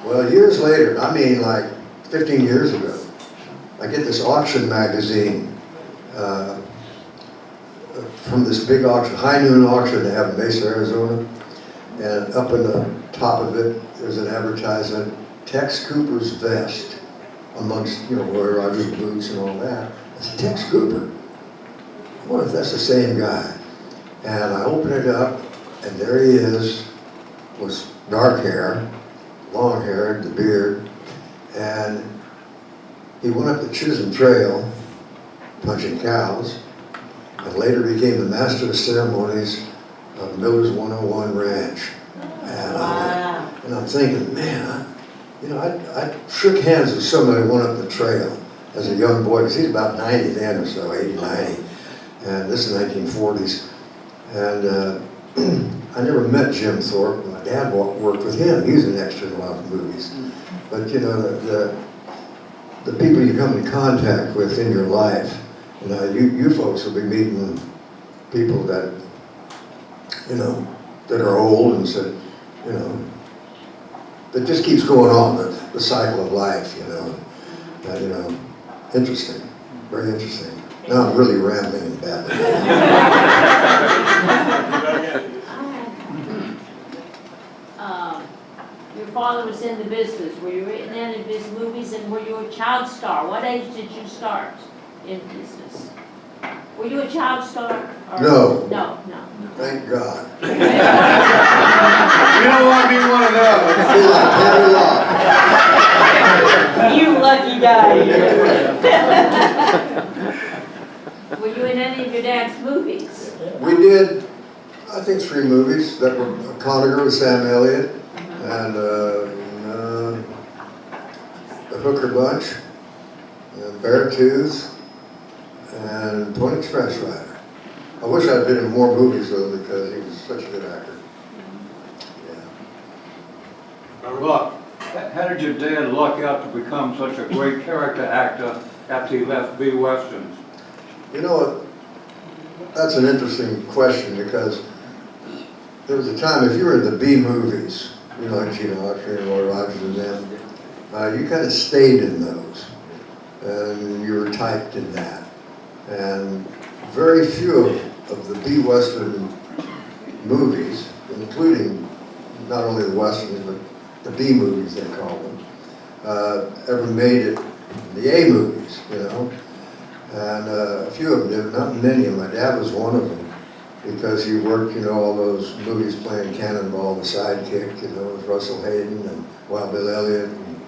Well, years later, I mean like 15 years ago, I get this auction magazine from this big auction, High Noon auction they have in Mesa, Arizona. And up in the top of it, there's an advertisement, Tex Cooper's vest, amongst, Roy Rogers boots and all that. I said, Tex Cooper? I wonder if that's the same guy. And I open it up, and there he is, with dark hair, long hair, the beard, and he went up the Chisholm Trail, punching cows, and later became the master of ceremonies of Miller's 101 Ranch. And I'm thinking, man, I shook hands with somebody who went up the trail as a young boy, because he's about 90 then or so, 80, 90, and this is 1940s. And I never met Jim Thorpe. My dad worked with him. He was an extra in a lot of movies. But the people you come in contact with in your life, you folks will be meeting people that, that are old and said, that just keeps going on, the cycle of life, interesting, very interesting. Now I'm really rambling and babbling. Your father was in the business. Were you in any of his movies, and were you a child star? What age did you start in business? Were you a child star? No. No. Thank God. You don't want to be one of those. I feel like Henry Locke. You lucky guy. Were you in any of your dad's movies? We did, I think, 3 movies that were Conager with Sam Elliott, and The Hooker Bunch, and Beartooth, and Pony Express Rider. I wish I'd been in more movies though, because he was such a good actor. Yeah. Look, How did your dad luck out to become such a great character actor after he left B. Westerns? That's an interesting question, because there was a time, if you were in the B movies, like Gene Autry and Roy Rogers and them, you kind of stayed in those, and you were typed in that. And very few of the B Western movies, including not only the Westerns, but the B movies they call them, ever made it in the A movies, And a few of them did, not many. My dad was one of them, because he worked, all those movies playing Cannonball, The Sidekick, with Russell Hayden and Wild Bill Elliott and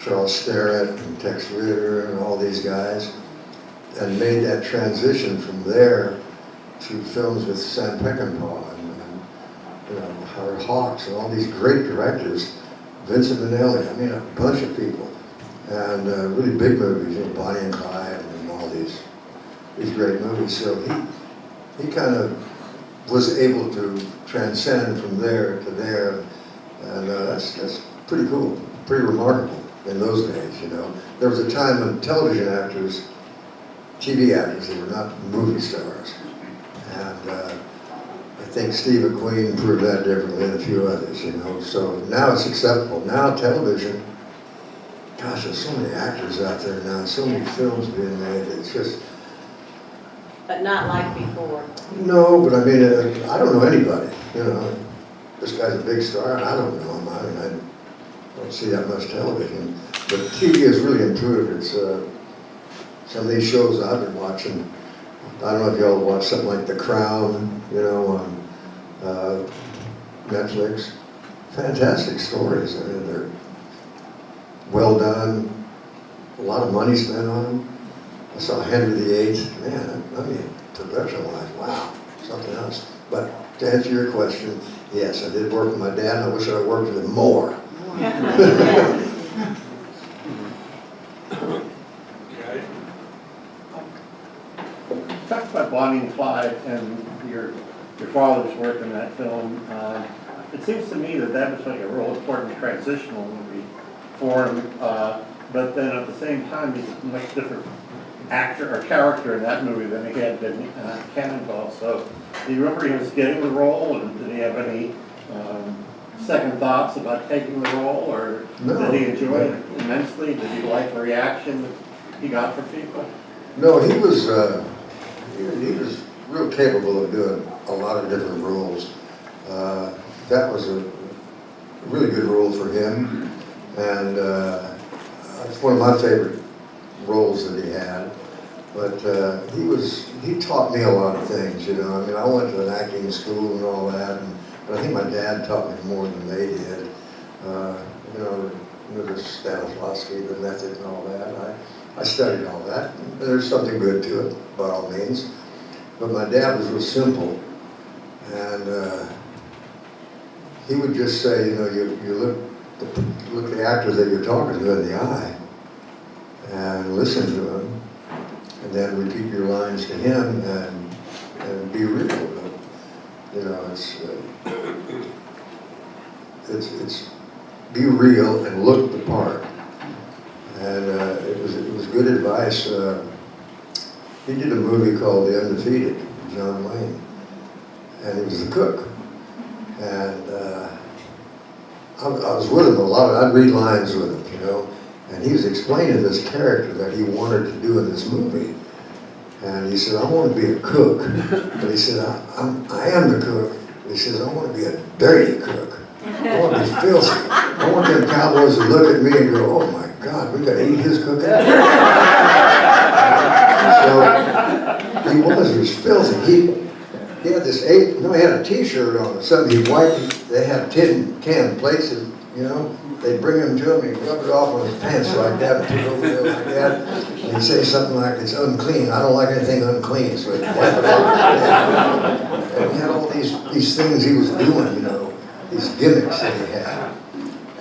Charles Starrett and Tex Ritter and all these guys, and made that transition from there to films with Sam Peckinpah and Howard Hawks and all these great directors, Vincent Minnelli, a bunch of people, and really big movies, Bonnie and Clyde and all these great movies. So he kind of was able to transcend from there to there, and that's pretty cool, pretty remarkable in those days. There was a time when television actors, TV actors, they were not movie stars, and I think Steve McQueen proved that differently, and a few others. So now it's acceptable. Now television, gosh, there's so many actors out there now, so many films being made. It's just. But not like before. No, but I don't know anybody, This guy's a big star, and I don't know him. I don't see that much television. But TV has really improved. It's some of these shows I've been watching. I don't know if y'all watch something like The Crown, on Netflix. Fantastic stories. They're well done. A lot of money spent on them. I saw Henry VIII. Man, production-wise, wow, something else. But to answer your question, yes, I did work with my dad, and I wish I had worked with him more. Talk about Bonnie and Clyde and your father's work in that film. It seems to me that was like a real important transitional movie for him, but then at the same time, he's a much different actor or character in that movie than he had been Cannonball. So do you remember he was getting the role, and did he have any second thoughts about taking the role, or No. did he enjoy it immensely? Did he like the reaction that he got from people? No, he was real capable of doing a lot of different roles. That was a really good role for him, and it's one of my favorite roles that he had. But he taught me a lot of things, you know. I mean, I went to an acting school and all that, but I think my dad taught me more than they did. You know, the Stanislavski, the method and all that. I studied all that. There's something good to it, by all means. But my dad was real simple, and he would just say, you know, you look the actor that you're talking to in the eye, and listen to him, and then repeat your lines to him, and be real with him. You know, it's be real and look the part. And it was good advice. He did a movie called The Undefeated, John Wayne, and he was the cook. And I was with him a lot. I'd read lines with him, you know, and he was explaining this character that he wanted to do in this movie. And he said, I want to be a cook. But he said, I am the cook. But he says, I want to be a dirty cook. I want to be filthy. I want them cowboys to look at me and go, oh my God, we got to eat his cooking. So he was filthy. He had he had a T-shirt on or something. He wiped. They had tin can plates, and, you know. They'd bring him to him, he'd rub it off on his pants like that, and put it over there like that. And he'd say something like, it's unclean. I don't like anything unclean. So he'd wipe it off. And he had all these things he was doing, you know, these gimmicks that he had.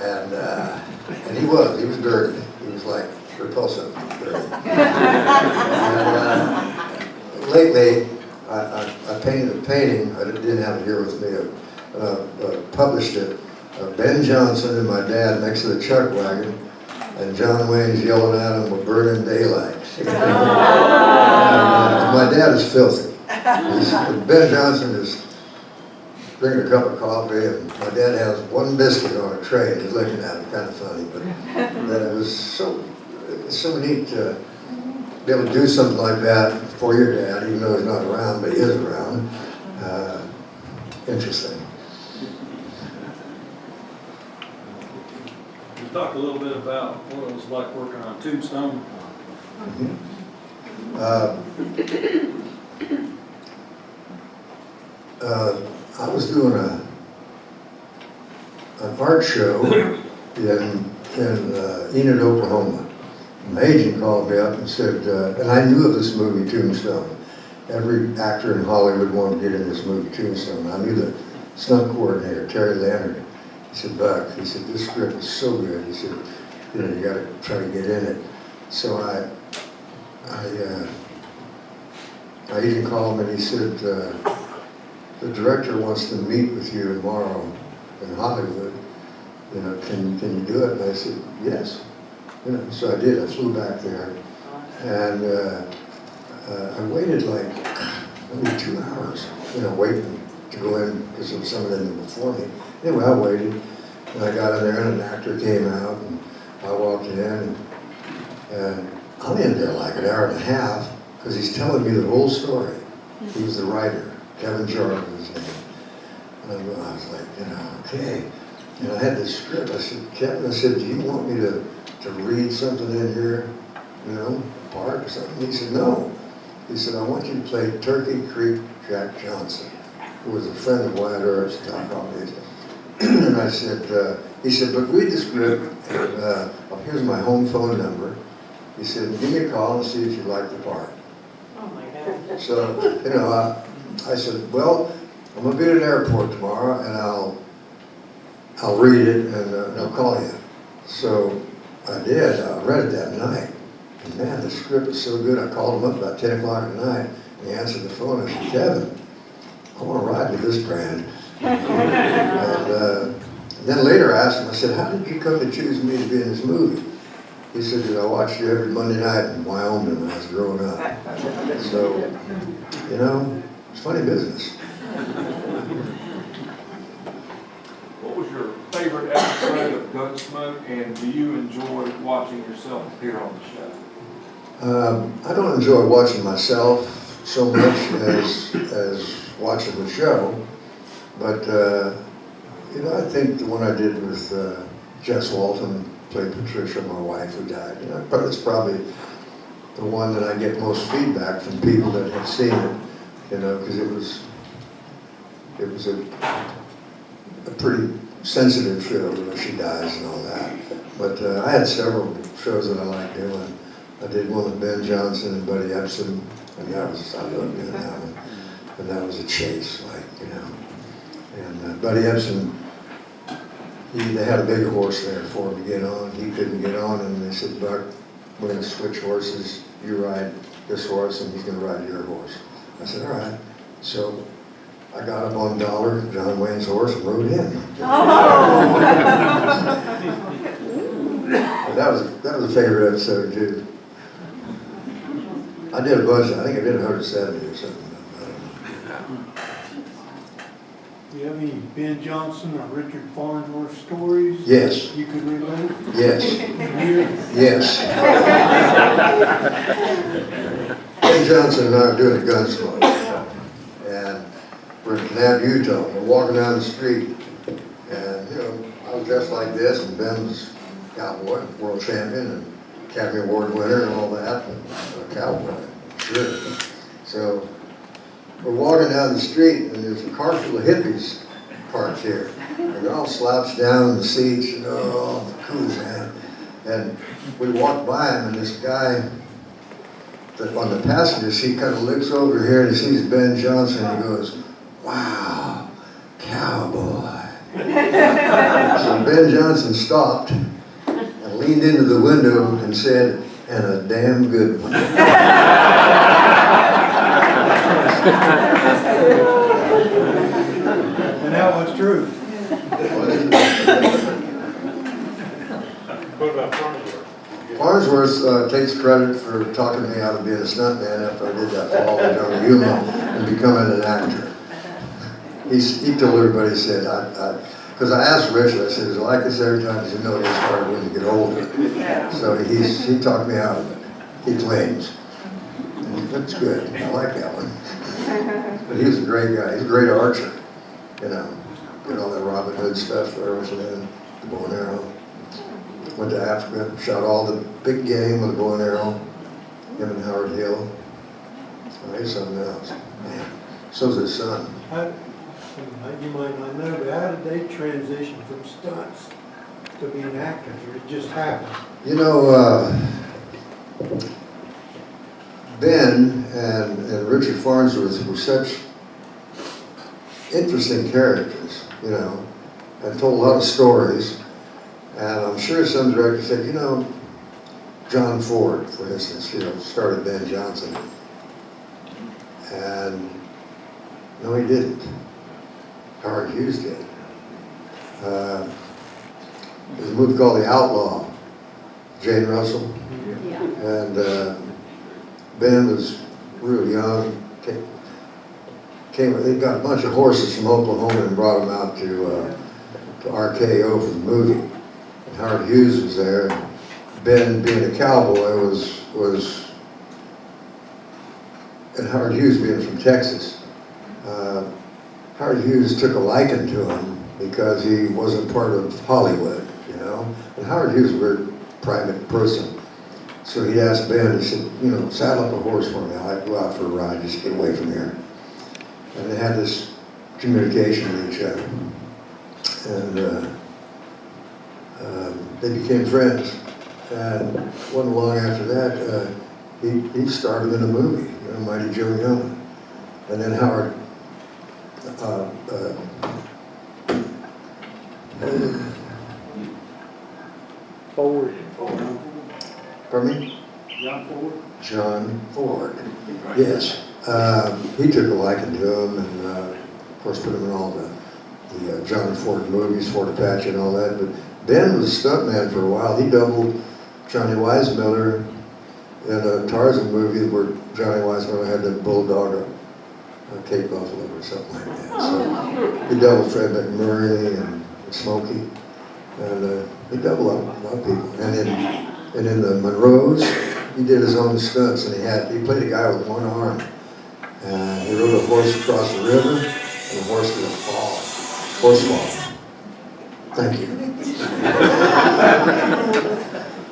And he was dirty. He was like repulsive dirty. And lately, I painted a painting. I didn't have it here with me. Published it. Ben Johnson and my dad next to the chuck wagon, and John Wayne's yelling at him, we're burning daylight. And, my dad is filthy. Ben Johnson is drinking a cup of coffee, and my dad has one biscuit on a tray, and he's looking at him, kind of funny, but it was so neat to be able to do something like that for your dad, even though he's not around, but he is around. Interesting. Talk a little bit about what it was like working on Tombstone. I was doing an art show in Enid, Oklahoma. My agent called me up and said, and I knew of this movie, Tombstone. Every actor in Hollywood wanted to get in this movie, Tombstone. I knew the stunt coordinator, Terry Leonard. He said, Buck, he said, this script is so good. He said, you know, you got to try to get in it. So my agent called me and he said, the director wants to meet with you tomorrow in Hollywood. You know, can you do it? And I said, yes. You know, so I did. I flew back there, and I waited like maybe 2 hours, you know, waiting to go in because there was someone in there before me. Anyway, I waited, and I got in there, and an actor came out, and I walked in, and I'm in there like an hour and a half because he's telling me the whole story. He was the writer, Kevin Jordan was his name. And I was like, you know, okay. And I had this script. I said, Kevin, I said, do you want me to read something in here, you know, part or something? He said, no. He said, I want you to play Turkey Creek Jack Johnson, who was a friend of Wyatt Earp's, Doc Holliday. And I said, he said, but read the script, and here's my home phone number. He said, give me a call and see if you like the part. Oh my God. So, you know, I said, well, I'm gonna be at an airport tomorrow, and I'll read it, and I'll call you. So I did. I read it that night. And man, the script was so good. I called him up about 10 o'clock at night, and he answered the phone. I said, Kevin, I want to ride with this brand. And then later I asked him, I said, how did you come to choose me to be in this movie? He said, I watched you every Monday night in Wyoming when I was growing up. So, you know, it's funny business. What was your Gunsmoke, and do you enjoy watching yourself appear on the show? I don't enjoy watching myself so much as watching the show, but, you know, I think the one I did with Jess Walton, played Patricia, my wife who died, you know, but it's probably the one that I get most feedback from people that have seen it, you know, because it was a pretty sensitive show, you know, she dies and all that. But I had several shows that I liked doing. I did one with Ben Johnson and Buddy Epson, and that was, I loved doing that one. And that was a chase, like, you know. And Buddy Epson, they had a big horse there for him to get on. He couldn't get on, and they said, Buck, we're gonna switch horses. You ride this horse, and he's gonna ride your horse. I said, all right. So I got up on Dollar, John Wayne's horse, and rode him. Oh. But that was a favorite episode too. I did a bunch. I think I did 170 or something. Do you have any Ben Johnson or Richard Farnsworth stories? Yes. You could relate? Yes. Here? Yes. Ben Johnson and I are doing a Gunsmoke, and we're in Kanab, Utah. We're walking down the street, and you know, I was dressed like this, and Ben was cowboy, world champion, and Academy Award winner, and all that, and a cowboy, sure. So we're walking down the street, and there's a car full of hippies parked here, and they're all slouched down in the seats, and oh, cool, man. And we walked by him, and this guy that on the passenger seat kind of looks over here and he sees Ben Johnson and he goes, wow, cowboy. So Ben Johnson stopped and leaned into the window and said, and a damn good one. And that was true. What about Farnsworth? Farnsworth takes credit for talking me out of being a stuntman after I did that fall with Johnny Yuma and becoming an actor. He told everybody, he said, because I asked Richard, I said, is it like this every time? He said, no, it gets harder when you get older. So he talked me out of it, he claims. And that's good, I like that one. But he was a great guy, he's a great archer, you know. Did all that Robin Hood stuff where I was in, the bow and arrow. Went to Africa, shot all the big game with a bow and arrow, him and Howard Hill. Oh, he's something else, man. So's his son. You might not know, but how did they transition from stunts to being actors, or it just happened? You know, Ben and Richard Farnsworth were such interesting characters, you know, and told a lot of stories. And I'm sure some directors said, you know, John Ford, for instance, you know, started Ben Johnson. And no, he didn't. Howard Hughes did. There's a movie called The Outlaw, Jane Russell. Yeah. And Ben was real young. They got a bunch of horses from Oklahoma and brought them out to RKO for the movie. And Howard Hughes was there. Ben, being a cowboy, was and Howard Hughes being from Texas. Howard Hughes took a liking to him because he wasn't part of Hollywood, you know. And Howard Hughes was a very private person. So he asked Ben, he said, you know, saddle up a horse for me. I'd like to go out for a ride, just get away from here. And they had this communication with each other. And they became friends. And wasn't long after that, he starred in a movie, you know, Mighty Joe Young. And then Howard, Forward. pardon me? John Ford? John Ford, yes. He took a liking to him and, of course, put him in all the John Ford movies, Fort Apache and all that. But Ben was a stuntman for a while. He doubled Johnny Weissmuller in a Tarzan movie where Johnny Weissmuller had the bulldog, a Cape Buffalo or something like that. So he doubled Fred McMurray and Smokey. And He doubled up a lot of people. And in the Monroes, he did his own stunts, and he played a guy with one arm. And he rode a horse across the river, and the horse did a fall, horse fall. Thank you.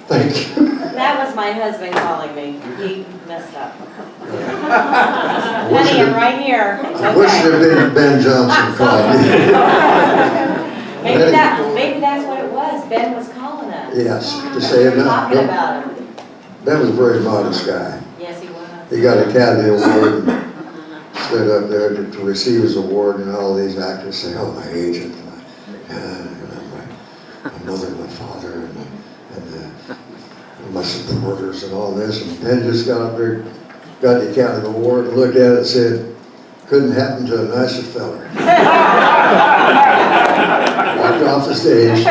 Thank you. That was my husband calling me. He messed up. I Honey, I'm right here. It's I wish it okay. had been Ben Johnson calling me. Maybe that's what it was. Ben was calling us. Yes, to say it now. Talking about him. Ben was a very modest guy. Yes, he was. He got an Academy Award and stood up there to receive his award, and all these actors say, oh, my agent, my mother, my father, and my supporters and all this. And Ben just got up there, got the Academy Award, and looked at it and said, couldn't happen to a nicer feller. Walked off the stage.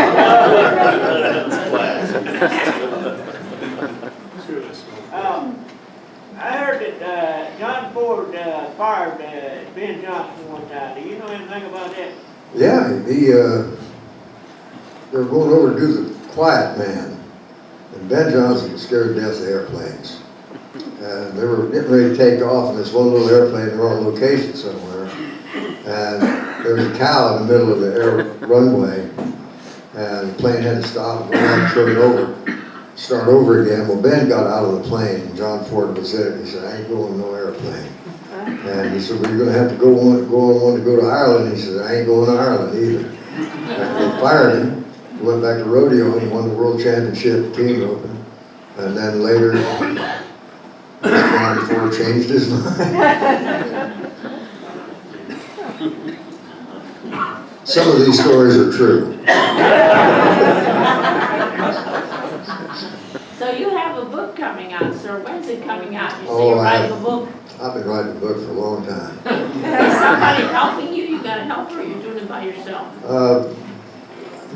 I heard that John Ford fired Ben Johnson one time. Do you know anything about that? Yeah, they were going over to do The Quiet Man. And Ben Johnson was scared to death of airplanes. And they were getting ready to take off in this one little airplane. They were on location somewhere. And there was a cow in the middle of the air runway. And the plane had to stop and go around, turn it over, start over again. Well, Ben got out of the plane, and John Ford was in it. He said, I ain't going in no airplane. And he said, well, you're going to have to go on one to go to Ireland. He said, I ain't going to Ireland either. And they fired him. He went back to rodeo, and he won the world championship team open. And then later, John Ford changed his mind. Some of these stories are true. So you have a book coming out, sir. When's it coming out? You say Oh, you're I writing a have. book. I've been writing a book for a long time. Is somebody helping you? You got a helper, or you're doing it by yourself?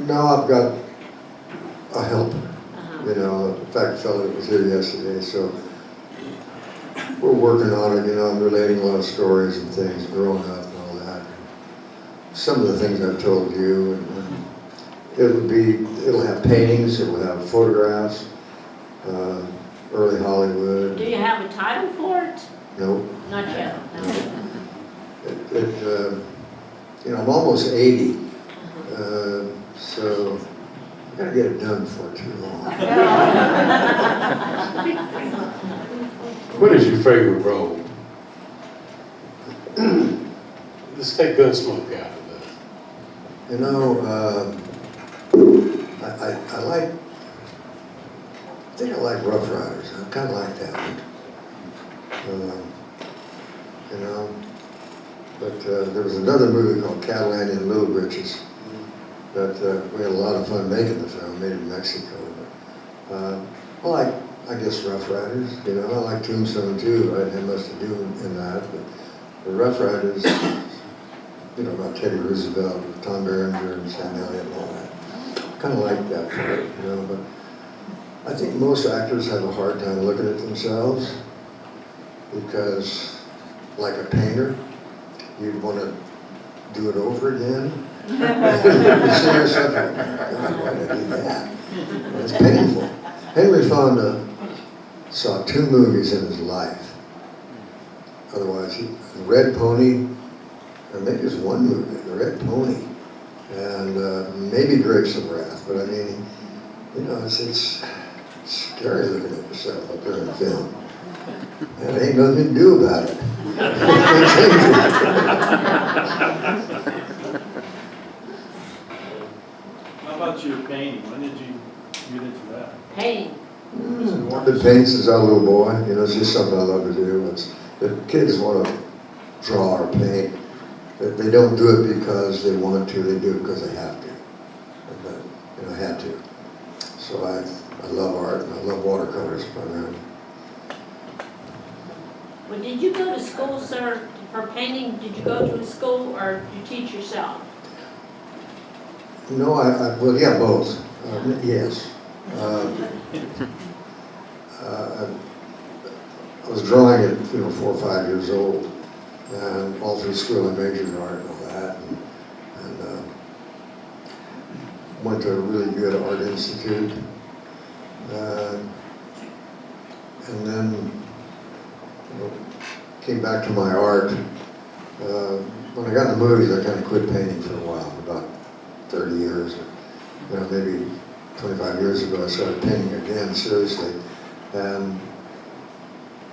No, I've got a helper. Uh-huh. You know, in fact, a fellow that was here yesterday, so we're working on it. You know, I'm relating a lot of stories and things, growing up and all that. Some of the things I've told you, and it'll have paintings, it will have photographs, early Hollywood. Do you have a title for it? Nope. Not yet. No. You know, I'm almost 80, so I gotta get it done before too long. What is your favorite role? Let's take Gunsmoke out of this. You know, I like, I think I like Rough Riders. I kind of like that one. You know, but there was another movie called Catalina and Little Britches that we had a lot of fun making the film, made in Mexico. But, I like, I guess, Rough Riders. You know, I like Tombstone too. I didn't have much to do in that, but the Rough Riders, you know, about Teddy Roosevelt, with Tom Berenger and Sam Elliott and all that. Kind of like that part, you know, but I think most actors have a hard time looking at themselves because, like a painter, you'd want to do it over again. You see yourself, like, God, why did I do that? It's painful. Henry Fonda saw 2 movies in his life. Otherwise, The Red Pony, or maybe it's 1 movie, The Red Pony, and maybe Grapes of Wrath. But I mean, you know, it's scary looking at yourself up there in film. And there ain't nothing to do about it. How about your painting? When did you get into that? Painting. I've been painting since I was a little boy. You know, it's just something I love to do. The kids want to draw or paint. They don't do it because they want to. They do it because they have to. But, you know, had to. So I love art, and I love watercolors primarily. Well, did you go to school, sir, for painting? Did you go to a school, or did you teach yourself? No, well, yeah, both. Yes. I was drawing at 4 or 5 years old, and all through school I majored in art and all that. went to a really good art institute. And then, you know, came back to my art. When I got in the movies, I kind of quit painting for a while, about 30 years. You know, maybe 25 years ago, I started painting again, seriously. And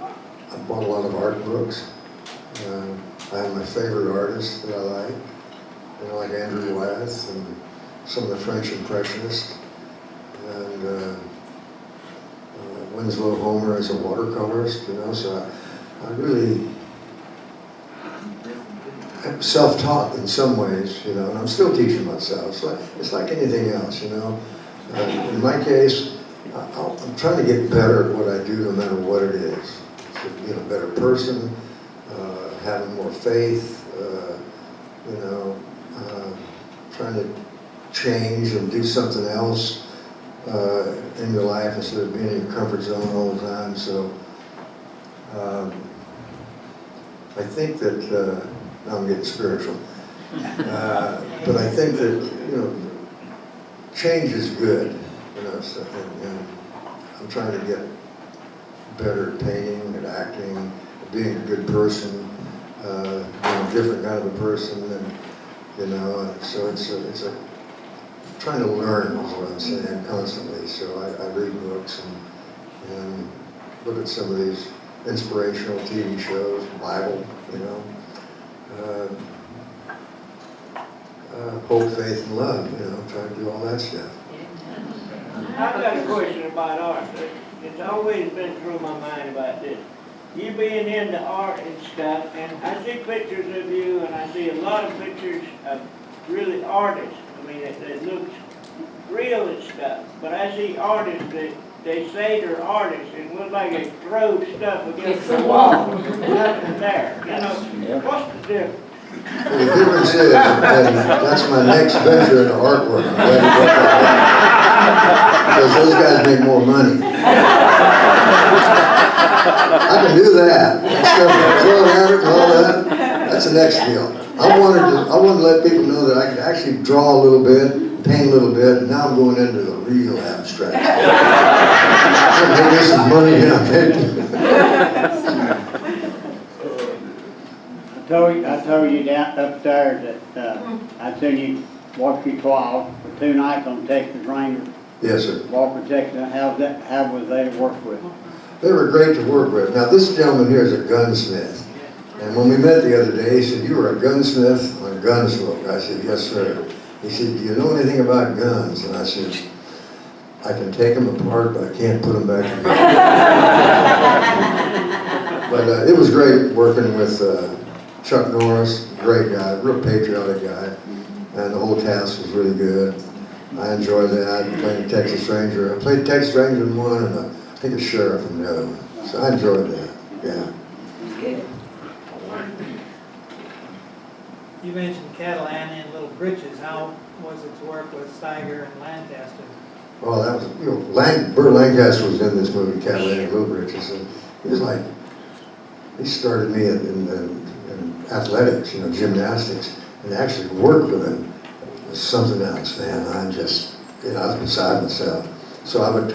I bought a lot of art books. I have my favorite artists that I like, you know, like Andrew Wyeth and some of the French Impressionists. And Winslow Homer is a watercolorist, you know, so I really am self-taught in some ways, you know, and I'm still teaching myself. So it's like anything else, you know. In my case, I'm trying to get better at what I do no matter what it is. To be a better person, having more faith, you know, trying to change and do something else in your life instead of being in your comfort zone all the time. So I think that, now I'm getting spiritual, but I think that, you know, change is good, you know, so, and I'm trying to get better at painting, at acting, at being a good person, being a different kind of a person, and, you know, so it's a trying to learn is what I'm saying constantly. So I read books and look at some of these inspirational TV shows, Bible, you know. Hope, faith, and love, you know, try to do all that stuff. I've got a question about art. It's always been through my mind about this. You being into art and stuff, and I see pictures of you, and I see a lot of pictures of really artists. I mean, it looks real and stuff, but I see artists that they say they're artists, and look like they throw stuff against the wall. There's nothing there. You know, what's the difference? Well, the difference is, and that's my next venture into artwork. I'm glad you brought that up. Because those guys make more money. I can do that. Instead of throwing at it and all that, that's the next deal. I wanted to let people know that I could actually draw a little bit, paint a little bit, and now I'm going into the real abstract. I make this some money now. I told you down upstairs that I seen you walk your 12 for 2 nights on Texas Ranger. Yes, sir. Walker, Texas. How was they to work with? They were great to work with. Now, this gentleman here is a gunsmith. And when we met the other day, he said, "You were a gunsmith on Gunsmoke." I said, "Yes, sir." He said, "Do you know anything about guns?" And I said, "I can take them apart, but I can't put them back together." But it was great working with Chuck Norris, great guy, real patriotic guy. And the whole cast was really good. I enjoyed that, playing Texas Ranger. I played Texas Ranger in one, and I think a sheriff in the other one. So I enjoyed that, yeah. You mentioned Catalan and Little Britches. How was it to work with Steiger and Lancaster? Well, that was, you know, Burt Lancaster was in this movie, Cadillac and Little Britches, and he was like, he started me in athletics, you know, gymnastics, and actually worked with him was something else, man. I'm just, you know, I was beside myself. So I would talk